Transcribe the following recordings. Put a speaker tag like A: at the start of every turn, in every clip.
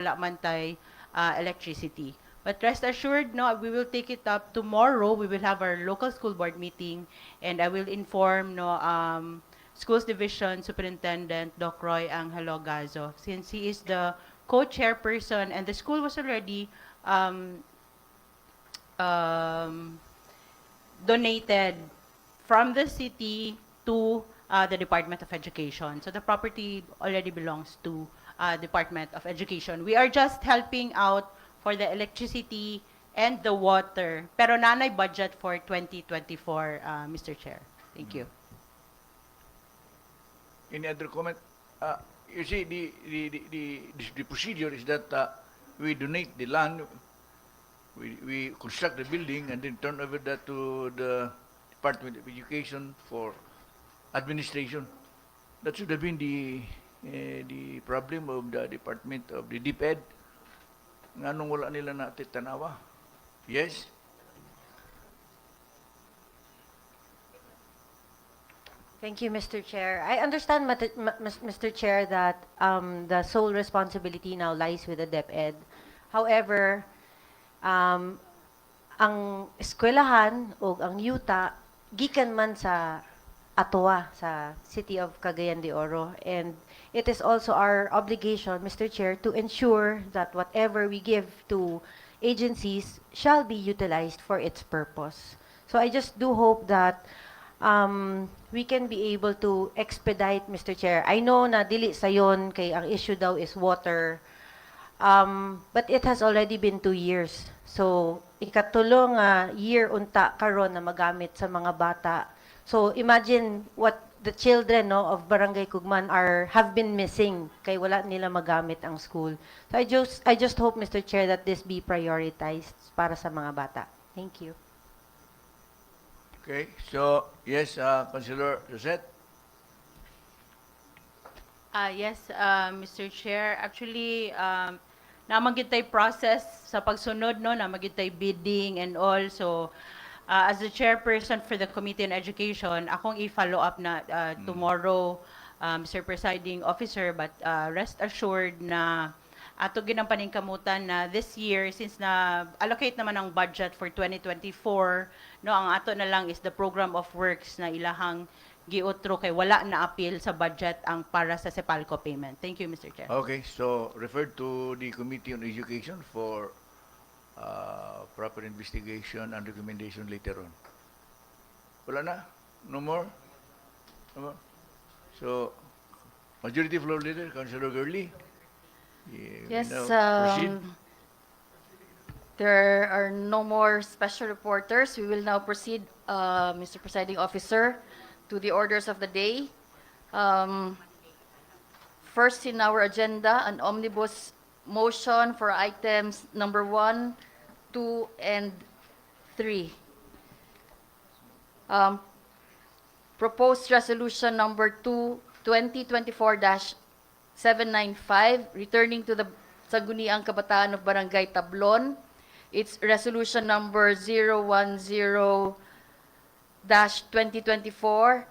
A: wala man tay electricity. But rest assured, no, we will take it up tomorrow. We will have our local school board meeting, and I will inform Schools Division Superintendent Doc Roy Angelo Gazo, since he is the co-chairperson, and the school was already um, um, donated from the city to the Department of Education. So the property already belongs to Department of Education. We are just helping out for the electricity and the water. Pero nanay budget for 2024, Mr. Chair. Thank you.
B: Any other comment? You see, the procedure is that we donate the land, we construct the building, and then turn over that to the Department of Education for administration. That should have been the problem of the Department of the DepEd. Nga nung wala nila natin tanawa. Yes?
C: Thank you, Mr. Chair. I understand, Mr. Chair, that the sole responsibility now lies with the DepEd. However, ang eskwelahan o ang yuta gikan man sa Atoa sa City of Cagayan de Oro, and it is also our obligation, Mr. Chair, to ensure that whatever we give to agencies shall be utilized for its purpose. So I just do hope that we can be able to expedite, Mr. Chair. I know na dili sayon kay ang issue daw is water, but it has already been 2 years. So ikatulong year unta karon na magamit sa mga bata. So imagine what the children of Barangay Kugman have been missing kay wala nila magamit ang school. So I just hope, Mr. Chair, that this be prioritized para sa mga bata. Thank you.
B: Okay, so yes, Councilor Rosette.
A: Yes, Mr. Chair. Actually, namagid tay process sa pagsunod, no? Namagid tay bidding and all. So, as the chairperson for the Committee on Education, akong i-follow up na tomorrow, Mr. Presiding Officer, but rest assured na ato ginang paningkamutan na this year, since na allocate naman ang budget for 2024, no, ang ato na lang is the program of works na ilahang giutro kay wala na appeal sa budget ang para sa Sepalco payment. Thank you, Mr. Chair.
B: Okay, so referred to the Committee on Education for proper investigation and recommendation later on. Wala na? No more? No more? So, Majority Floor Leader, Councilor Gurley.
D: Yes,
B: proceed.
D: there are no more special reporters. We will now proceed, Mr. Presiding Officer, to the orders of the day. First in our agenda, an omnibus motion for items number 1, 2, and 3. Proposed resolution number 2, 2024-795, returning to the Sangguniang Kabataan of Barangay Tablon. It's resolution number 010-2024.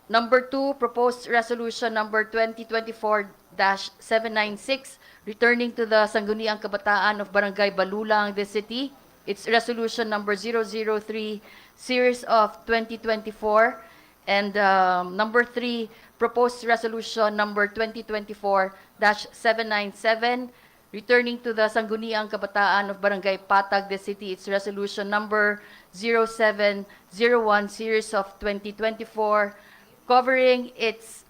D: Number 2, proposed resolution number 2024-796, returning to the Sangguniang Kabataan of Barangay Balulang, the city. It's resolution number 003, series of 2024. And number 3, proposed resolution number 2024-797, returning to the Sangguniang Kabataan of Barangay Patag, the city. It's resolution number 0701, series of 2024, covering its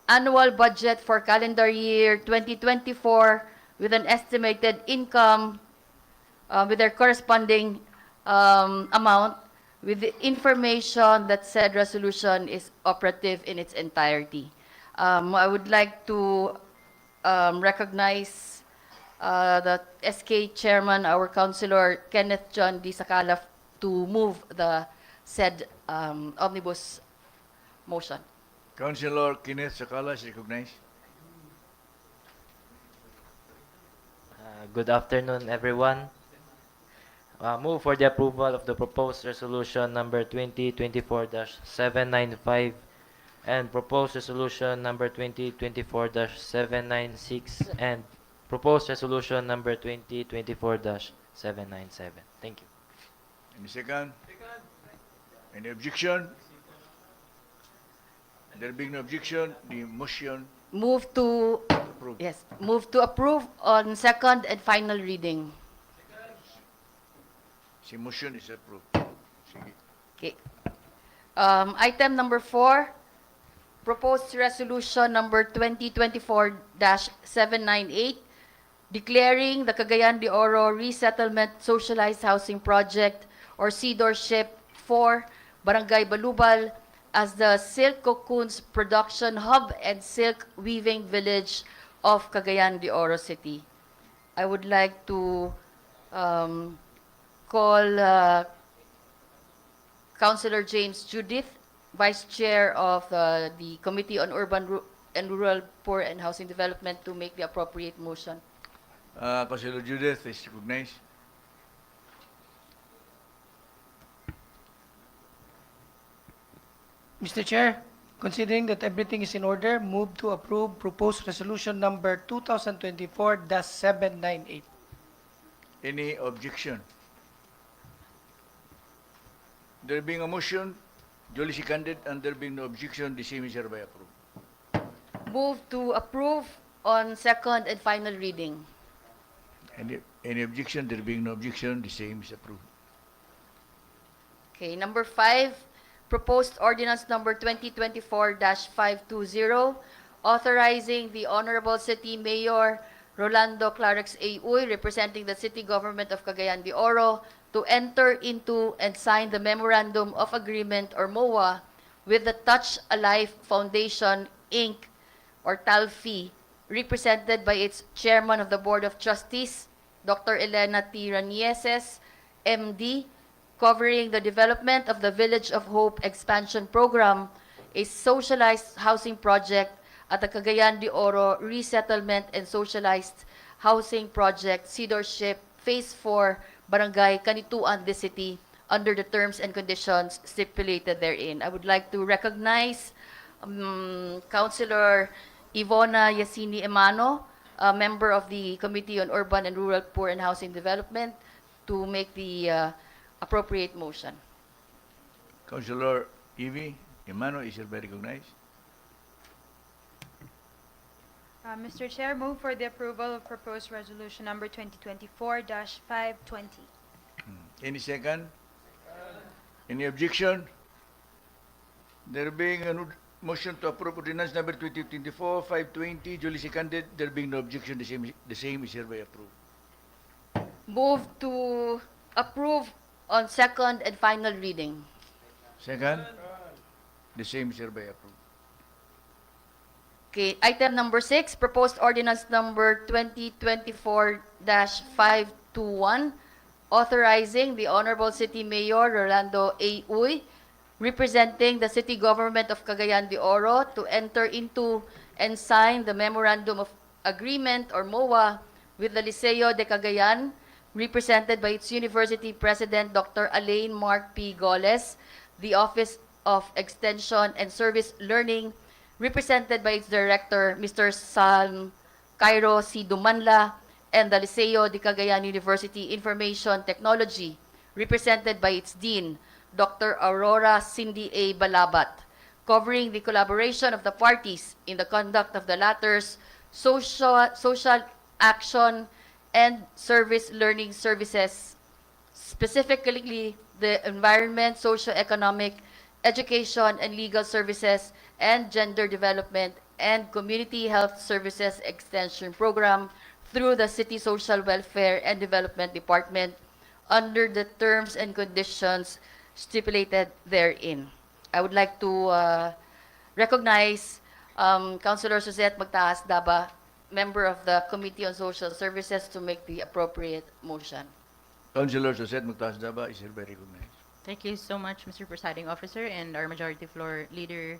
D: annual budget for calendar year 2024 with an estimated income with their corresponding amount, with the information that said resolution is operative in its entirety. I would like to recognize the SK Chairman, our Councilor Kenneth John D. Sacala, to move the said omnibus motion.
B: Councilor Kenneth Sacala is recognized.
E: Good afternoon, everyone. Move for the approval of the proposed resolution number 2024-795 and proposed resolution number 2024-796 and proposed resolution number 2024-797. Thank you.
B: Any second? Any objection? There being no objection, the motion
D: Move to,
B: approved.
D: yes, move to approve on second and final reading.
B: Si motion is approved. Sige.
D: Okay. Item number 4, proposed resolution number 2024-798, declaring the Cagayan de Oro Resettlement Socialized Housing Project or CDORSHIP 4, Barangay Balubal, as the Silk Cocoons Production Hub and Silk Weaving Village of Cagayan de Oro City. I would like to call Councilor James Judith, Vice Chair of the Committee on Urban and Rural Poor and Housing Development, to make the appropriate motion.
B: Councilor Judith is recognized.
F: Mr. Chair, considering that everything is in order, move to approve proposed resolution number 2024-798.
B: Any objection? There being a motion, duly seconded, and there being no objection, the same is hereby approved.
D: Move to approve on second and final reading.
B: Any objection? There being no objection, the same is approved.
D: Okay, number 5, proposed ordinance number 2024-520, authorizing the Honorable City Mayor Rolando Clarix A. Uy, representing the City Government of Cagayan de Oro, to enter into and sign the Memorandum of Agreement or MOA with the Touch a Life Foundation, Inc., or TALFI, represented by its Chairman of the Board of Trustees, Dr. Elena T. Ranieses, MD, covering the development of the Village of Hope Expansion Program, a socialized housing project at the Cagayan de Oro Resettlement and Socialized Housing Project, CDORSHIP, Phase 4, Barangay Kanituan, the City, under the terms and conditions stipulated therein. I would like to recognize Councilor Ivona Yasini Emano, a member of the Committee on Urban and Rural Poor and Housing Development, to make the appropriate motion.
B: Councilor Evie Emano is hereby recognized.
G: Mr. Chair, move for the approval of proposed resolution number 2024-520.
B: Any second? Any objection? There being a motion to approve ordinance number 2024-520, duly seconded, there being no objection, the same is hereby approved.
D: Move to approve on second and final reading.
B: Second? The same is hereby approved.
D: Okay, item number 6, proposed ordinance number 2024-521, authorizing the Honorable City Mayor Rolando A. Uy, representing the City Government of Cagayan de Oro, to enter into and sign the Memorandum of Agreement or MOA with the Liceo de Cagayan, represented by its University President Dr. Alain Mark P. Goles, the Office of Extension and Service Learning, represented by its Director, Mr. Sam Cairo C. Dumanla, and the Liceo de Cagayan University Information Technology, represented by its Dean, Dr. Aurora Cindy A. Balabat, covering the collaboration of the parties in the conduct of the latter's social action and service learning services, specifically the environment, socio-economic, education and legal services, and gender development and community health services extension program through the City Social Welfare and Development Department under the terms and conditions stipulated therein. I would like to recognize Councilor Suzette Magtaas Daba, member of the Committee on Social Services, to make the appropriate motion.
B: Councilor Suzette Magtaas Daba is hereby recognized.
A: Thank you so much, Mr. Presiding Officer, and our Majority Floor Leader,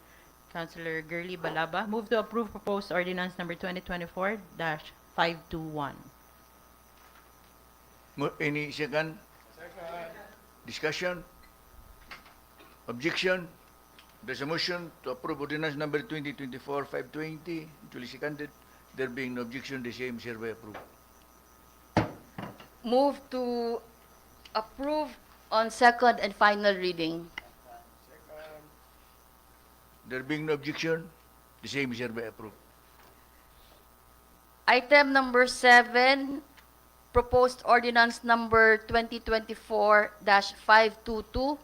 A: Councilor Girly Balaba. Move to approve proposed ordinance number 2024-521.
B: Any second? Discussion? Objection? There's a motion to approve ordinance number 2024-520, duly seconded. There being no objection, the same is hereby approved.
D: Move to approve on second and final reading.
B: There being no objection, the same is hereby approved.
D: Item number 7, proposed ordinance number 2024-522,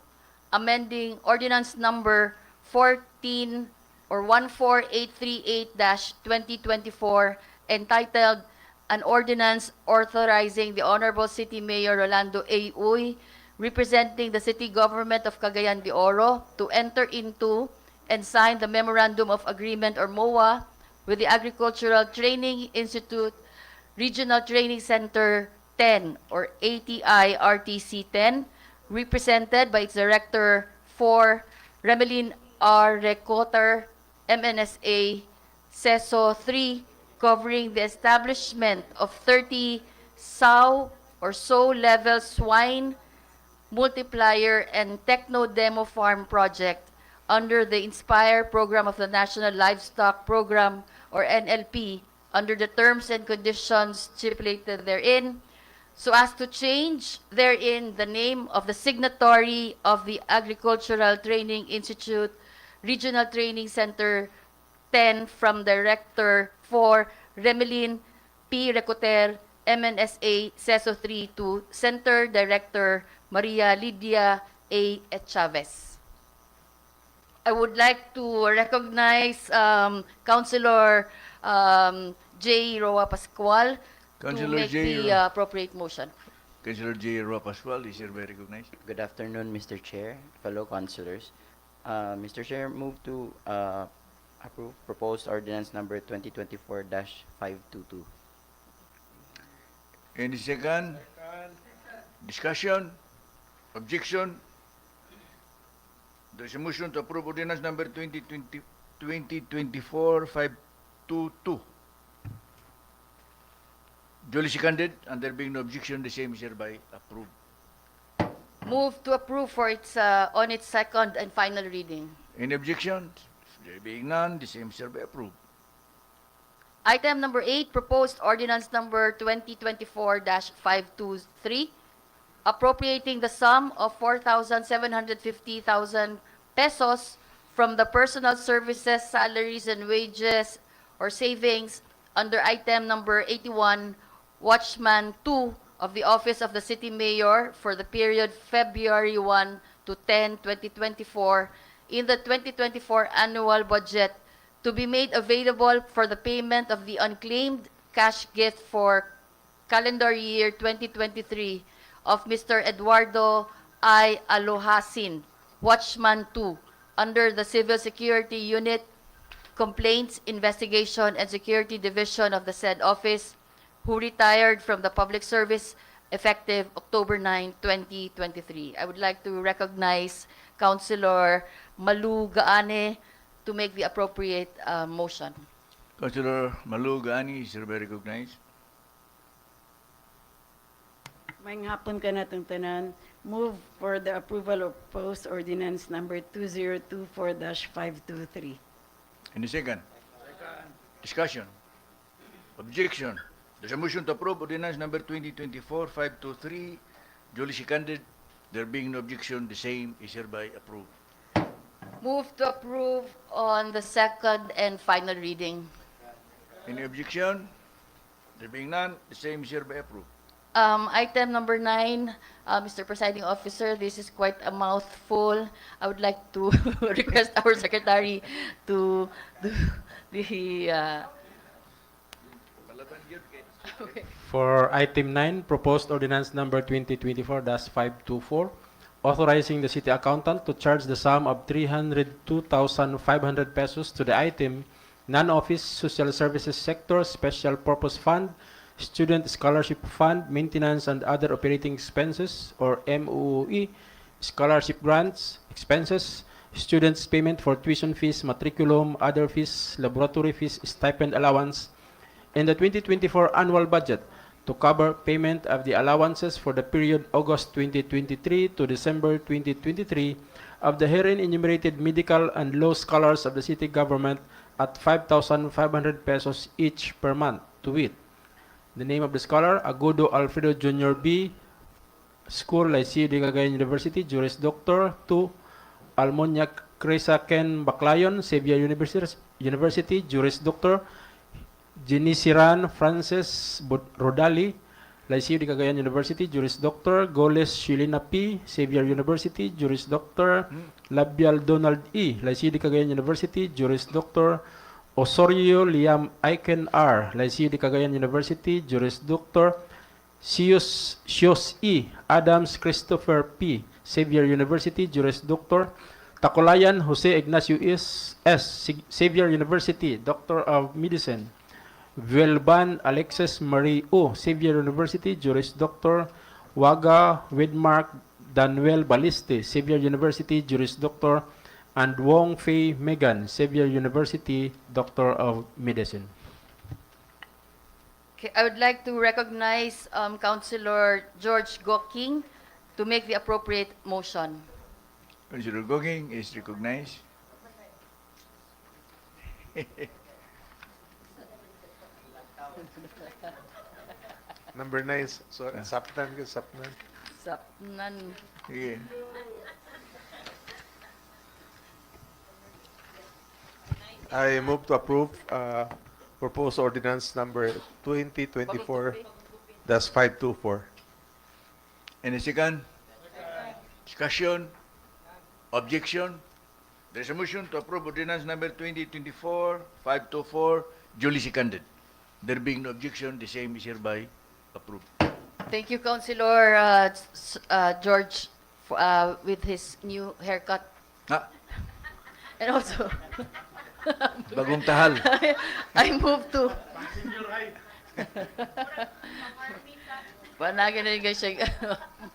D: amending ordinance number 14 or 14838-2024, entitled An Ordinance Authorizing the Honorable City Mayor Rolando A. Uy, representing the City Government of Cagayan de Oro, to enter into and sign the Memorandum of Agreement or MOA with the Agricultural Training Institute Regional Training Center 10 or ATI RTC 10, represented by its Director 4, Remelin R. Recoter, MNSA, CESO 3, covering the establishment of 30 sow or sow-level swine multiplier and techno-demo farm project under the INSPIRE program of the National Livestock Program or NLP under the terms and conditions stipulated therein, so as to change therein the name of the signatory of the Agricultural Training Institute Regional Training Center 10 from Director 4 Remelin P. Recoter, MNSA, CESO 3 to Center Director Maria Lydia A. Chavez. I would like to recognize Councilor J. Roa Pascual to
B: Councilor
D: make
B: J.
D: the appropriate motion.
B: Councilor J. Roa Pascual is hereby recognized.
H: Good afternoon, Mr. Chair, fellow councilors. Mr. Chair, move to approve proposed ordinance number 2024-522.
B: Any second? Discussion? Objection? There is a motion to approve ordinance number 2024-522. Duly seconded, and there being no objection, the same is hereby approved.
D: Move to approve for its on its second and final reading.
B: Any objections? There being none, the same is hereby approved.
D: Item number 8, proposed ordinance number 2024-523, appropriating the sum of 4,750,000 pesos from the personal services, salaries, and wages or savings under item number 81, Watchman 2 of the Office of the City Mayor for the period February 1 to 10, 2024 in the 2024 annual budget to be made available for the payment of the unclaimed cash gift for calendar year 2023 of Mr. Eduardo I. Alohasin, Watchman 2, under the Civil Security Unit, Complaints, Investigation, and Security Division of the said office, who retired from the public service effective October 9, 2023. I would like to recognize Councilor Malu Gaane to make the appropriate motion.
B: Councilor Malu Gaani is hereby recognized.
I: May hapon ka na itong tanan. Move for the approval of proposed ordinance number 2024-523.
B: Any second? Discussion? Objection? There's a motion to approve ordinance number 2024-523, duly seconded. There being no objection, the same is hereby approved.
D: Move to approve on the second and final reading.
B: Any objection? There being none, the same is hereby approved.
D: Item number 9, Mr. Presiding Officer, this is quite a mouthful. I would like to request our secretary to do the okay.
J: For item 9, proposed ordinance number 2024-524, authorizing the city accountant to charge the sum of 302,500 pesos to the item non-office social services sector special purpose fund, student scholarship fund, maintenance and other operating expenses or MOE, scholarship grants, expenses, students payment for tuition fees, matriculum, other fees, laboratory fees, stipend allowance, in the 2024 annual budget to cover payment of the allowances for the period August 2023 to December 2023 of the herein enumerated medical and law scholars of the city government at 5,500 pesos each per month, to wit: the name of the scholar, Agudo Alfredo Jr. B., School, Liceo de Cagayan University, Juris Doctor. 2. Almonia Cresa Ken Baclayon, Xavier University, Juris Doctor. Genisiran Frances Rodali, Liceo de Cagayan University, Juris Doctor. Goles Shilina P., Xavier University, Juris Doctor. Labial Donald E., Liceo de Cagayan University, Juris Doctor. Osorio Liam Aiken R., Liceo de Cagayan University, Juris Doctor. Sios E. Adams Christopher P., Xavier University, Juris Doctor. Takolayan Jose Ignacio S., Xavier University, Doctor of Medicine. Vuelban Alexis Marie O., Xavier University, Juris Doctor. Waga Widmark Danuel Baliste, Xavier University, Juris Doctor. And Wong Fei Megan, Xavier University, Doctor of Medicine.
D: Okay, I would like to recognize Councilor George Goking to make the appropriate motion.
B: Councilor Goging is recognized.
K: Number 9, so sapnan ke sapnan.
D: Sapnan.
B: Sige.
K: I move to approve proposed ordinance number 2024-524.
B: Any second? Discussion? Objection? There is a motion to approve ordinance number 2024-524, duly seconded. There being no objection, the same is hereby approved.
D: Thank you, Councilor George, with his new haircut.
B: Ah,
D: And also,
B: bagong tahal.
D: I move to... Panagan na siya.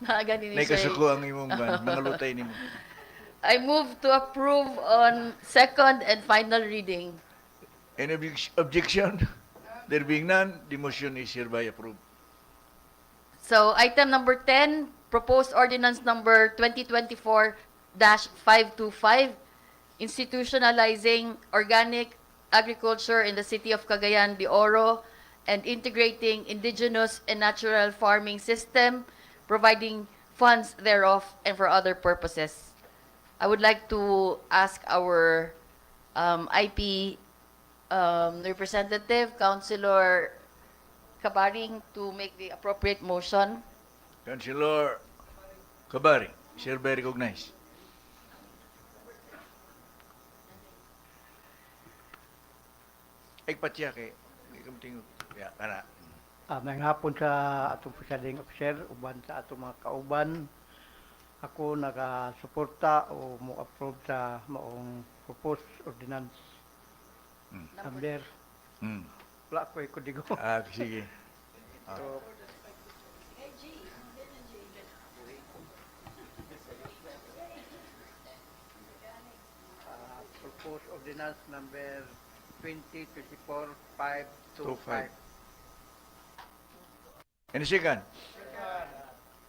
D: Panagan na siya.
B: Naikasuko ang imong ban, mga lutay nimo.
D: I move to approve on second and final reading.
B: Any objection? There being none, the motion is hereby approved.
D: So, item number 10, proposed ordinance number 2024-525, institutionalizing organic agriculture in the city of Cagayan de Oro and integrating indigenous and natural farming system, providing funds thereof and for other purposes. I would like to ask our IP representative, Councilor Kabaring, to make the appropriate motion.
B: Councilor Kabari, is hereby recognized. Ay patya kay kamting ya kana.
L: May hapon sa atong presiding officer, uban sa atong mga kauban. Ako nagasuporta o mo approve sa maong proposed ordinance number. Wala ko ikodigo.
B: Ah, sige.
L: So, proposed ordinance number 2024-525.
B: Any second?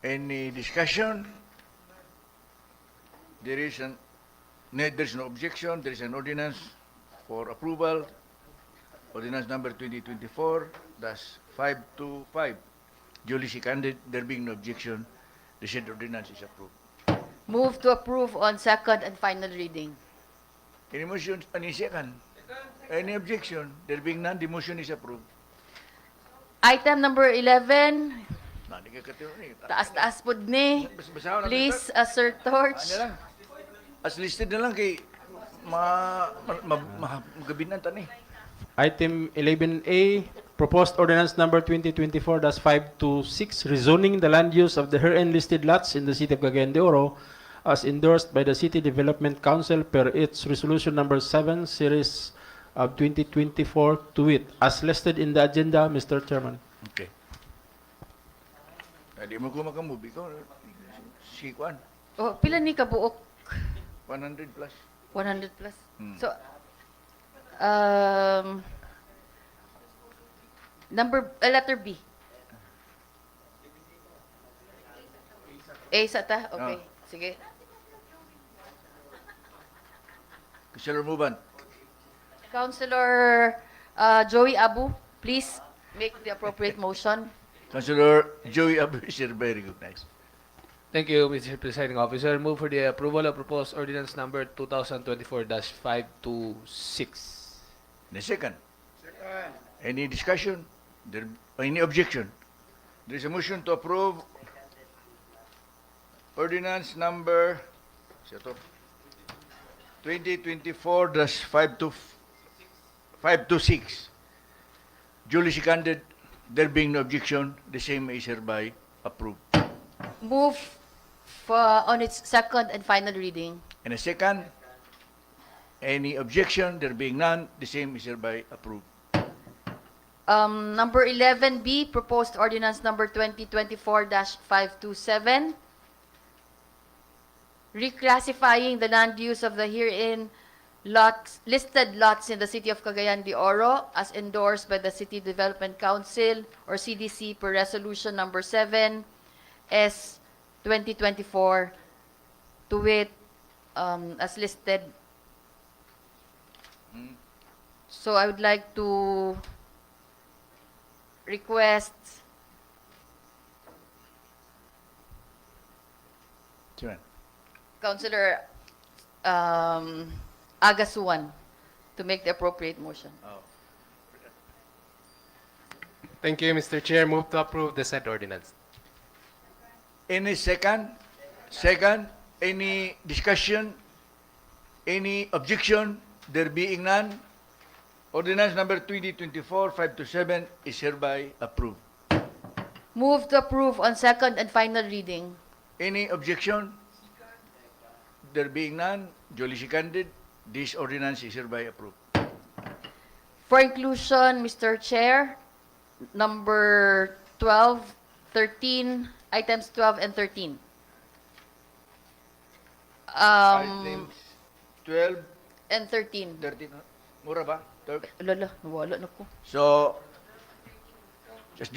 B: Any discussion? There's no objection. There is an ordinance for approval. Ordinance number 2024-525. Duly seconded. There being no objection, the said ordinance is approved.
D: Move to approve on second and final reading.
B: Any motion? Any second? Any objection? There being none, the motion is approved.
D: Item number 11,
B: Na, di ka katiro ni.
D: taas-taas po ni.
B: Bas-basahan lang
D: Please,
B: kita.
D: Sir Torch.
B: Ano lang? As listed na lang kay magabinan ta ni.
J: Item 11A, proposed ordinance number 2024-526, rezoning the land use of the herein listed lots in the city of Cagayan de Oro as endorsed by the City Development Council per its resolution number 7, series of 2024 to wit, as listed in the agenda, Mr. Chairman.
B: Okay. Di mo ko makamove. Ikaw, si Kwan,
D: Oh, pila ni kabuok?
B: 100 plus.
D: 100 plus.
B: Hmm.
D: So, letter B. A sa ta? Okay. Sige.
B: Councilor Muban.
D: Councilor Joey Abu, please make the appropriate motion.
B: Councilor Joey Abu is hereby recognized.
K: Thank you, Mr. Presiding Officer. Move for the approval of proposed ordinance number 2024-526.
B: The second. Any discussion? Any objection? There is a motion to approve ordinance number 2024-526. Duly seconded. There being no objection, the same is hereby approved.
D: Move on its second and final reading.
B: And a second, any objection? There being none, the same is hereby approved.
D: Number 11B, proposed ordinance number 2024-527, reclassifying the land use of the herein listed lots in the city of Cagayan de Oro as endorsed by the City Development Council or CDC per resolution number 7 S 2024, to wit, as listed. So I would like to request
B: Sure.
D: Councilor Agasuan to make the appropriate motion.
K: Thank you, Mr. Chair. Move to approve the said ordinance.
B: Any second? Second, any discussion? Any objection? There being none, ordinance number 2024-527 is hereby approved.
D: Move to approve on second and final reading.
B: Any objection? There being none, duly seconded, this ordinance is hereby approved.
D: For inclusion, Mr. Chair, number 12, 13, items 12 and 13.
B: Items 12,
D: And 13.
B: 13, mura ba?
D: Lala, nawala na ko.
B: So, as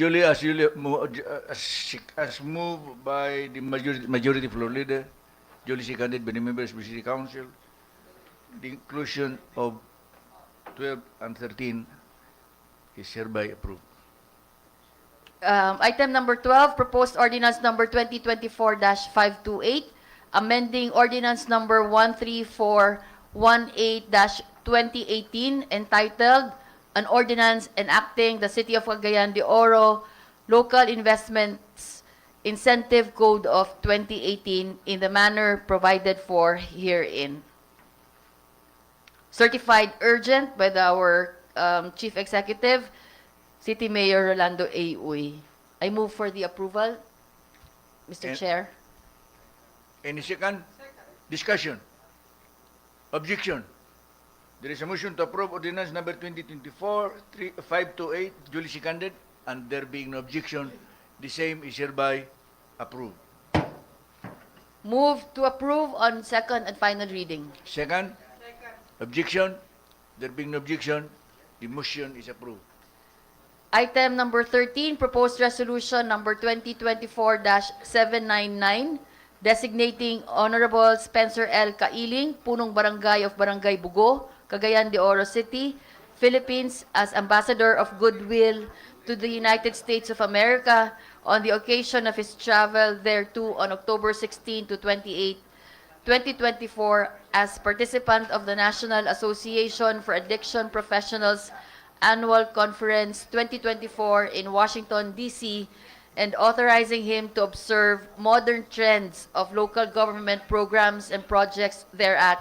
B: moved by the majority floor leader, duly seconded by the members of the City Council, the inclusion of 12 and 13 is hereby approved.
D: Item number 12, proposed ordinance number 2024-528, amending ordinance number 13418-2018, entitled An Ordinance Enacting the City of Cagayan de Oro Local Investments Incentive Code of 2018 in the manner provided for herein. Certified urgent by our Chief Executive, City Mayor Rolando A. Uy. I move for the approval, Mr.
B: And-
D: Chair.
B: Any second? Discussion? Objection? There is a motion to approve ordinance number 2024-528, duly seconded, and there being no objection, the same is hereby approved.
D: Move to approve on second and final reading.
B: Second? Objection? There being no objection, the motion is approved.
D: Item number 13, proposed resolution number 2024-799, designating Honorable Spencer L. Kailing, Punong Barangay of Barangay Bugo, Cagayan de Oro City, Philippines, as Ambassador of Goodwill to the United States of America on the occasion of his travel thereto on October 16 to 28, 2024, as participant of the National Association for Addiction Professionals Annual Conference 2024 in Washington, D.C., and authorizing him to observe modern trends of local government programs and projects thereat,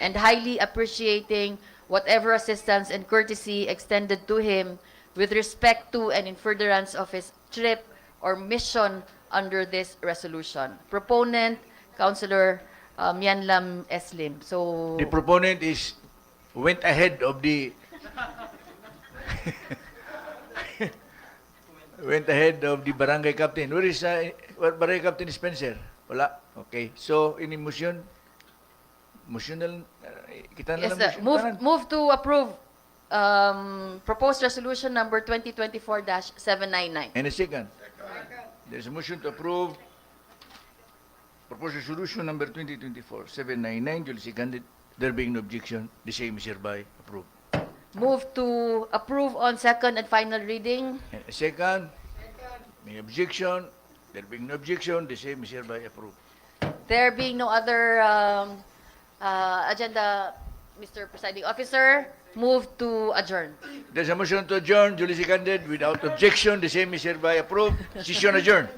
D: and highly appreciating whatever assistance and courtesy extended to him with respect to and in furtherance of his trip or mission under this resolution. Proponent, Councilor Mianlam Eslim. So,
B: The proponent went ahead of the barangay captain. Where is barangay captain Spencer? Wala. Okay. So, ini motion na kita na
D: yes,
B: lang motion.
D: move to approve proposed resolution number 2024-799.
B: And a second. There's a motion to approve proposed resolution number 2024-799, duly seconded. There being no objection, the same is hereby approved.
D: Move to approve on second and final reading.
B: And a second. May objection? There being no objection, the same is hereby approved.
D: There being no other agenda, Mr. Presiding Officer, move to adjourn.
B: There's a motion to adjourn, duly seconded, without objection, the same is hereby approved. Session adjourned.